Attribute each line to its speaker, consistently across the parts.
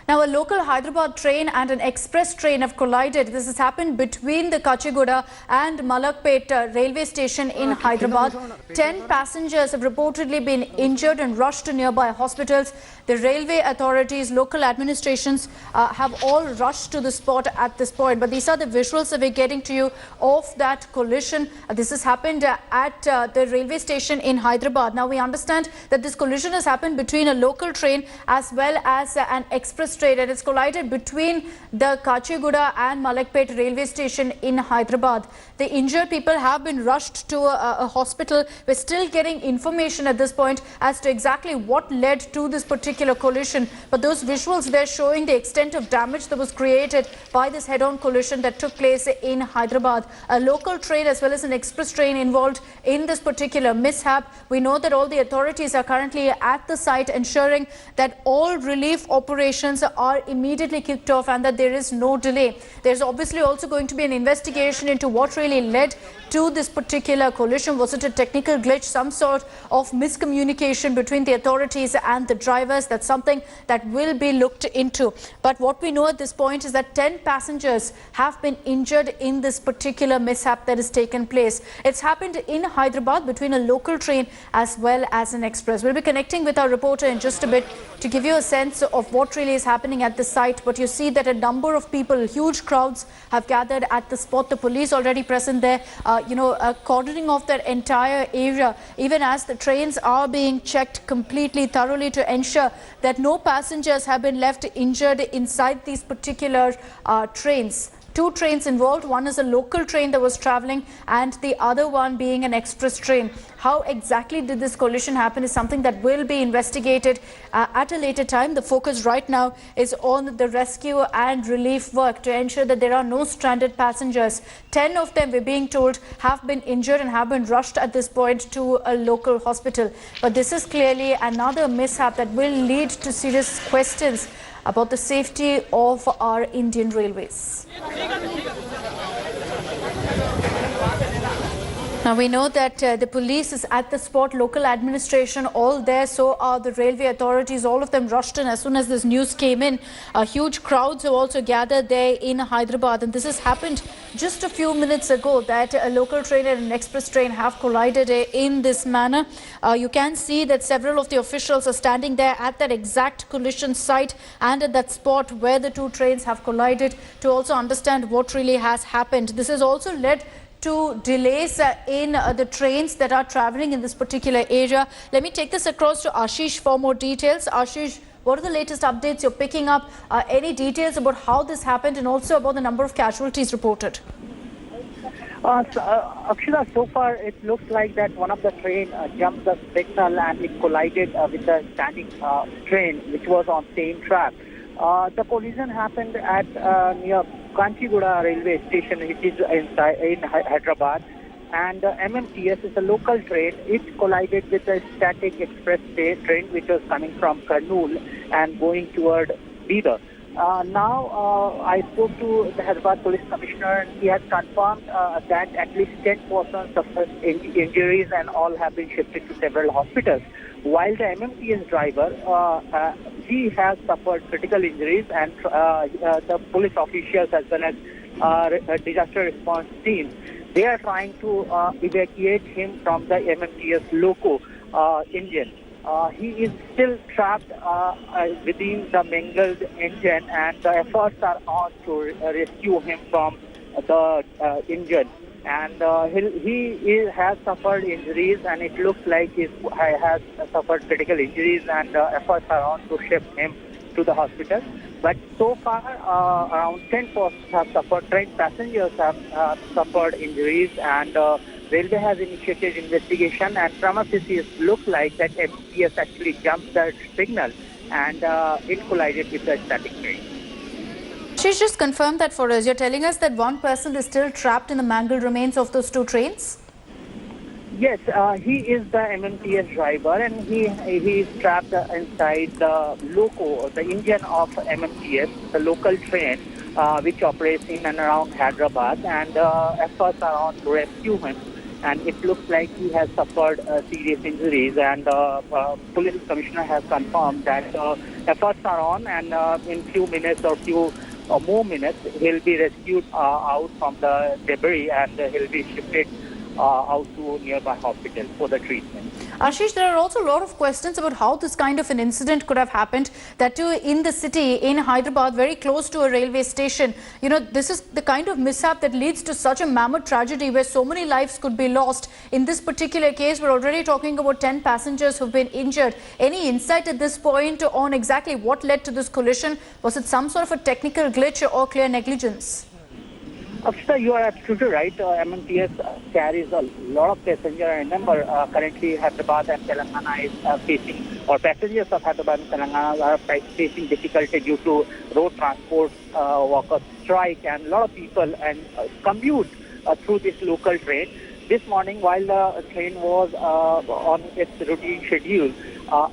Speaker 1: Now, a local Hyderabad train and an express train have collided. This has happened between the Kacheguda and Malakpet railway station in Hyderabad. 10 passengers have reportedly been injured and rushed to nearby hospitals. The railway authorities, local administrations have all rushed to the spot at this point. But these are the visuals that we're getting to you of that collision. This has happened at the railway station in Hyderabad. Now, we understand that this collision has happened between a local train as well as an express train, and it's collided between the Kacheguda and Malakpet railway station in Hyderabad. The injured people have been rushed to a hospital. We're still getting information at this point as to exactly what led to this particular collision. But those visuals there showing the extent of damage that was created by this head-on collision that took place in Hyderabad. A local train as well as an express train involved in this particular mishap. We know that all the authorities are currently at the site ensuring that all relief operations are immediately kicked off and that there is no delay. There's obviously also going to be an investigation into what really led to this particular collision. Was it a technical glitch, some sort of miscommunication between the authorities and the drivers? That's something that will be looked into. But what we know at this point is that 10 passengers have been injured in this particular mishap that has taken place. It's happened in Hyderabad between a local train as well as an express. We'll be connecting with our reporter in just a bit to give you a sense of what really is happening at the site. But you see that a number of people, huge crowds, have gathered at the spot. The police already present there, cordoning off that entire area, even as the trains are being checked completely thoroughly to ensure that no passengers have been left injured inside these particular trains. Two trains involved. One is a local train that was traveling and the other one being an express train. How exactly did this collision happen is something that will be investigated at a later time. The focus right now is on the rescue and relief work to ensure that there are no stranded passengers. 10 of them, we're being told, have been injured and have been rushed at this point to a local hospital. But this is clearly another mishap that will lead to serious questions about the safety of our Indian railways. Now, we know that the police is at the spot, local administration all there, so are the railway authorities. All of them rushed in as soon as this news came in. Huge crowds have also gathered there in Hyderabad, and this has happened just a few minutes ago, that a local train and an express train have collided in this manner. You can see that several of the officials are standing there at that exact collision site and at that spot where the two trains have collided to also understand what really has happened. This has also led to delays in the trains that are traveling in this particular area. Let me take this across to Ashish for more details. Ashish, what are the latest updates you're picking up? Any details about how this happened and also about the number of casualties reported?
Speaker 2: Akshita, so far it looks like that one of the train jumped the signal and it collided with the standing train which was on same track. The collision happened at near Kacheguda Railway Station, which is in Hyderabad, and MMTS is a local train. It collided with a static express train which was coming from Kurnool and going toward Bidar. Now, I spoke to the Hyderabad Police Commissioner, and he has confirmed that at least 10 persons suffered injuries and all have been shifted to several hospitals. While the MMTS driver, he has suffered critical injuries, and the police officials as well as disaster response teams, they are trying to evacuate him from the MMTS loco engine. He is still trapped within the mangled engine, and the efforts are on to rescue him from the engine. And he has suffered injuries, and it looks like he has suffered critical injuries, and efforts are on to shift him to the hospital. But so far, around 10 persons have suffered, train passengers have suffered injuries, and Railway has initiated investigation, and from a it looks like that MTS actually jumped the signal and it collided with the static train.
Speaker 1: She's just confirmed that for us. You're telling us that one person is still trapped in the mangled remains of those two trains?
Speaker 2: Yes, he is the MMTS driver, and he is trapped inside the loco, the engine of MMTS, the local train, which operates in and around Hyderabad, and efforts are on to rescue him. and it looks like he has suffered serious injuries. And police commissioner has confirmed that efforts are on, and in few minutes or few more minutes, he'll be rescued out from the debris, and he'll be shifted out to nearby hospital for the treatment.
Speaker 1: Ashish, there are also a lot of questions about how this kind of an incident could have happened, that too in the city, in Hyderabad, very close to a railway station. You know, this is the kind of mishap that leads to such a mammoth tragedy where so many lives could be lost. In this particular case, we're already talking about 10 passengers who've been injured. Any insight at this point on exactly what led to this collision? Was it some sort of a technical glitch or clear negligence?
Speaker 2: Akshita, you are absolutely right. MMTS carries a lot of passengers. I remember currently Hyderabad and Telangana is facing, or passengers of Hyderabad and Telangana are facing difficulty due to road transport workers strike, and a lot of people and commute through this local train. This morning, while the train was on its routine schedule,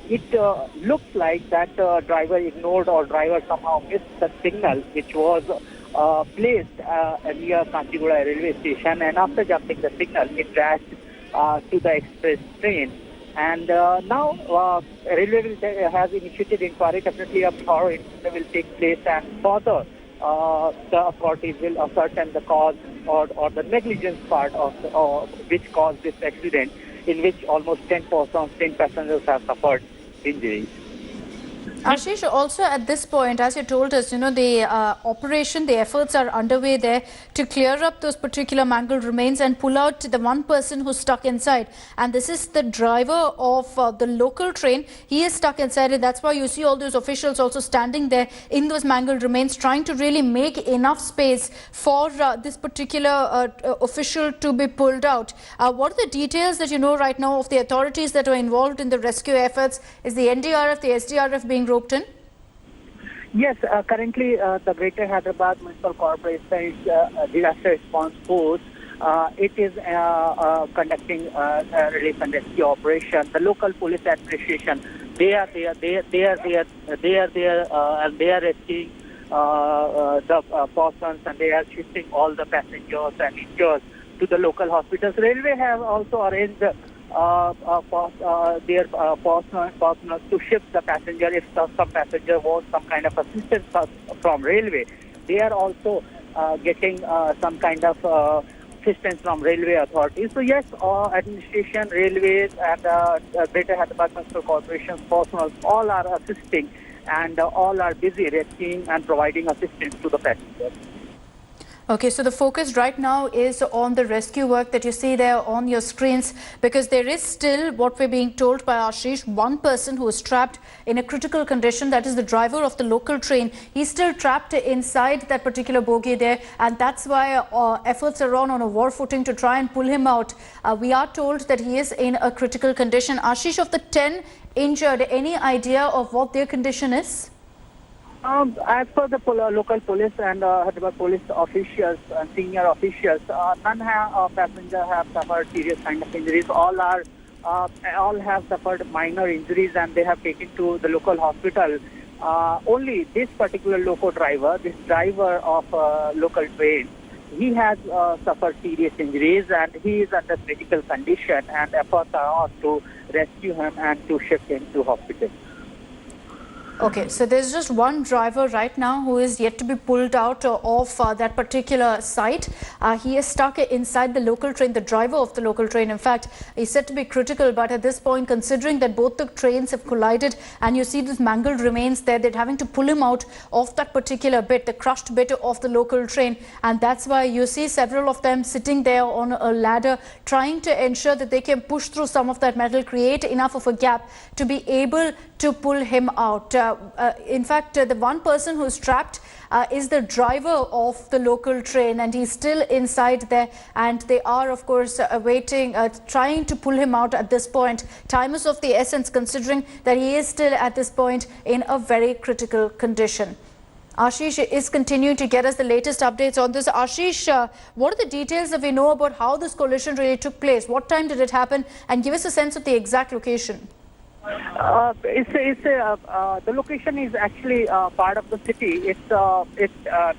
Speaker 2: it looks like that driver ignored, or driver somehow missed the signal which was placed near Kacheguda Railway Station, and after jumping the signal, it crashed to the express train. And now Railway has initiated inquiry. Definitely a thorough inquiry will take place, and further the authorities will ascertain the cause or the negligence part of which caused this accident, in which almost 10 passengers have suffered injuries.
Speaker 1: Ashish, also at this point, as you told us, you know, the operation, the efforts are underway there to clear up those particular mangled remains and pull out the one person who's stuck inside. And this is the driver of the local train. He is stuck inside it. That's why you see all those officials also standing there in those mangled remains, trying to really make enough space for this particular official to be pulled out. What are the details that you know right now of the authorities that are involved in the rescue efforts? Is the NDRF, the SDRF being roped in?
Speaker 2: Yes, currently the Greater Hyderabad Municipal Corporation's disaster response force it is conducting relief and rescue operation. The local police administration, they are there, and they are rescuing the persons, and they are shifting all the passengers and injured to the local hospitals. Railway have also arranged their personnel to shift the passenger if some passenger wants some kind of assistance from railway. They are also getting some kind of assistance from railway authorities. So yes, administration, railways, and Greater Hyderabad Municipal Corporation personnel all are assisting, and all are busy rescuing and providing assistance to the passengers.
Speaker 1: Okay, so the focus right now is on the rescue work that you see there on your screens, because there is still, what we're being told by Ashish, one person who is trapped in a critical condition. That is the driver of the local train. He's still trapped inside that particular bogie there, and that's why efforts are on a war footing to try and pull him out. We are told that he is in a critical condition. Ashish, of the 10 injured, any idea of what their condition is?
Speaker 2: As per the local police and Hyderabad police officials and senior officials, none passenger have suffered serious kind of injuries. All have suffered minor injuries, and they have taken to the local hospital. Only this particular loco driver, this driver of local train, he has suffered serious injuries, and he is under critical condition, and efforts are on to rescue him and to shift him to hospital.
Speaker 1: Okay, so there's just one driver right now who is yet to be pulled out of that particular site. He is stuck inside the local train, the driver of the local train. In fact, is said to be critical, but at this point, considering that both the trains have collided and you see this mangled remains there, they're having to pull him out of that particular bit, the crushed bit of the local train. And that's why you see several of them sitting there on a ladder, trying to ensure that they can push through some of that metal, create enough of a gap to be able to pull him out. In fact, the one person who's trapped is the driver of the local train, and he's still inside there, and they are, of course, waiting, trying to pull him out at this point. Time is of the essence, considering that he is still at this point in a very critical condition. Ashish is continuing to get us the latest updates on this. Ashish, what are the details that we know about how this collision really took place? What time did it happen? And give us a sense of the exact location.
Speaker 2: The location is actually part of the city. It's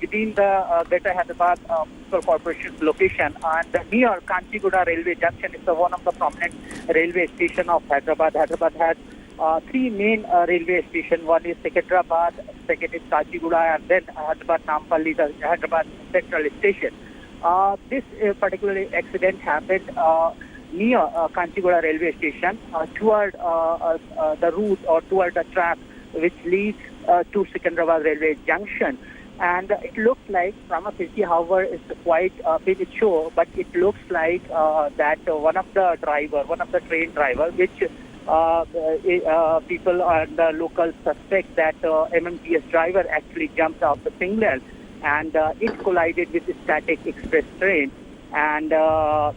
Speaker 2: within the Greater Hyderabad Municipal Corporation's location, and near Kacheguda Railway Junction. It's one of the prominent railway station of Hyderabad. Hyderabad has three main railway stations. One is Hyderabad, second is Kacheguda, and then Hyderabad Nampalli, the Hyderabad Central Station. This particular accident happened near Kacheguda Railway Station toward the route or toward the track which leads to Secunderabad Railway Junction. And it looks like from a city, however, it's quite big show, but it looks like that one of the train driver, which people and the locals suspect that MMTS driver actually jumped off the signal and it collided with the static express train and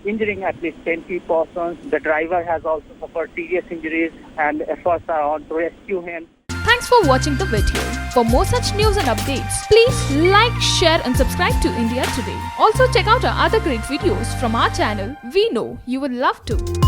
Speaker 2: injuring at least 10 persons. The driver has also suffered serious injuries and efforts are on to rescue him.
Speaker 3: Thanks for watching the video. For more such news and updates, please like, share and subscribe to India Today. Also check out our other great videos from our channel. We know you will love to.